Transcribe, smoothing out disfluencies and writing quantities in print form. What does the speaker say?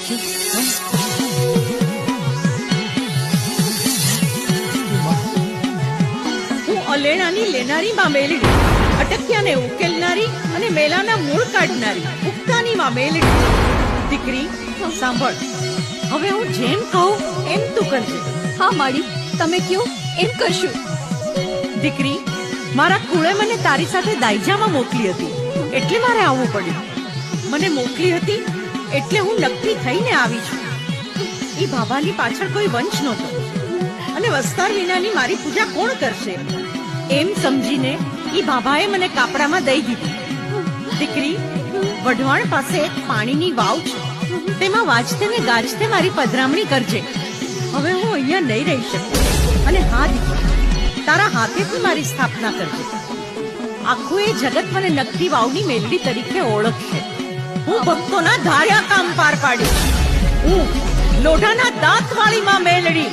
હું અલેણાની લેનારી માં મેલડી, અટક્યાને ઉકેલનારી અને મેલાના મૂળ કાઢનારી ઉક્તાની માં મેલડી. દીકરી સાંભળ, હવે હું જેમ કહું એમ તું કરજે. હા માડી, તમે કયો એમ કરશું. દીકરી, મારા કુળે મને તારી સાથે દાયજામાં મોકલી હતી, એટલે મારે આવવું પડ્યું. મને મોકલી હતી એટલે હું નક્કી થઈને આવી છું. ઈ બાબાની પાછળ કોઈ વંશ નહોતો, અને વસ્તાર વિનાની મારી પૂજા કોણ કરશે એમ સમજીને ઈ બાબાએ મને કાપડામાં દઈ દીધી. દીકરી, વઢવાણ પાસે એક પાણીની વાવ છે, તેમાં વાજતે ને ગાજતે મારી પધરામણી કરજે. હવે હું અહીંયા નહીં રહી શકું. અને હા દીકરી, તારા હાથેથી મારી સ્થાપના કરજે. આખું એ જગત મને નકદી વાવની મેલડી તરીકે ઓળખશે. હું ભક્તોના ધાર્યા કામ પાર પાડીશ. હું લોઢાના દાંત વાળી માં મેલડી.